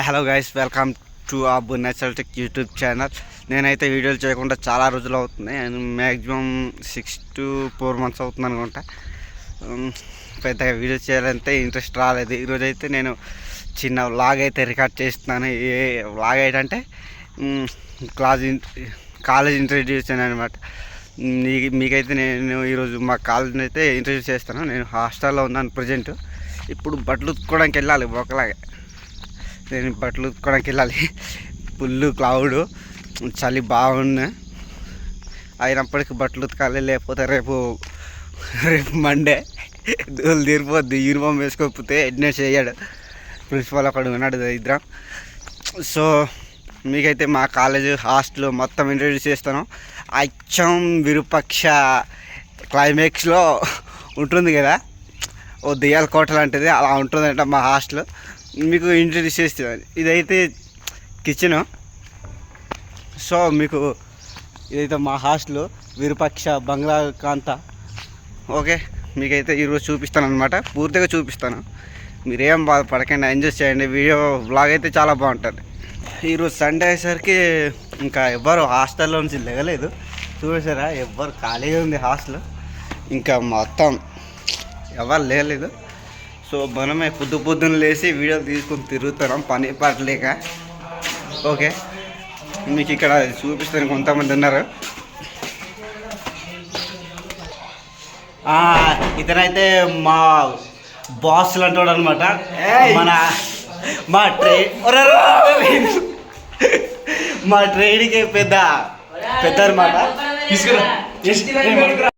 Hello guys, welcome to Abbu natural tech YouTube channel. నేనైతే వీడియోలు చేయకుండా చాలా రోజులు అవుతుంది. మ్యాక్సిమం 6 to 4 months అవుతుంది అనుకుంటా. పెద్దగా వీడియో చేయాలంటే ఇంట్రెస్ట్ రాలేదు. ఈరోజు అయితే నేను చిన్న వ్లాగ్ అయితే రికార్డ్ చేస్తున్నాను. ఏ వ్లాగ్ ఏంటంటే కాలేజ్ ఇంట్రడ్యూస్ అనమాట. మీకైతే నేను ఈరోజు మా కాలేజీని అయితే ఇంట్రడ్యూస్ చేస్తాను. నేను హాస్టల్లో ఉన్నాను ప్రజెంట్. ఇప్పుడు బట్టలు ఉతుక్కోవడానికి వెళ్ళాలి. ఒకలాగే నేను బట్టలు ఉతుక్కోవడానికి వెళ్ళాలి. ఫుల్ క్లౌడ్, చలి బాగుంది. అయినప్పటికీ బట్టలు ఉతకాలి, లేకపోతే రేపు మండే దూలు తీరిపోద్ది. యూనిఫామ్ వేసుకోకపోతే అటెండెన్స్ చేయడు ప్రిన్సిపాల్, అక్కడ ఉన్నాడు ఇద్దరం. సో మీకైతే మా కాలేజ్ హాస్టల్ మొత్తం ఇంట్రడ్యూస్ చేస్తాను. అచ్చం విరూపాక్ష క్లైమాక్స్లో ఉంటుంది కదా, ఓ దెయ్యాల కోట లాంటిది, అలా ఉంటుందంట మా హాస్టల్. మీకు ఇంట్రడ్యూస్ చేస్తాను. ఇదైతే కిచెను. సో మీకు ఇదైతే మా హాస్టల్ విరూపాక్ష బంగ్లా కాంత. ఓకే, మీకైతే ఈరోజు చూపిస్తాను అనమాట. పూర్తిగా చూపిస్తాను, మీరేం బాధపడకండి, ఎంజాయ్ చేయండి. వీడియో బ్లాగ్ అయితే చాలా బాగుంటుంది. ఈరోజు సండే అయ్యేసరికి ఇంకా ఎవ్వరు హాస్టల్లో నుంచి లేగలేదు. చూసారా, ఎవ్వరు ఖాళీగా ఉంది హాస్టల్. ఇంకా మొత్తం ఎవరు లేలేదు. సో మనమే పొద్దున్న లేచి వీడియోలు తీసుకొని తిరుగుతున్నాం, పని పట్టలేక. ఓకే, మీకు ఇక్కడ చూపిస్తాను. కొంతమంది ఉన్నారు. ఇతనైతే మా బాస్లు అంటాడు అనమాట. మా ట్రైన్కి పెద్ద అనమాట.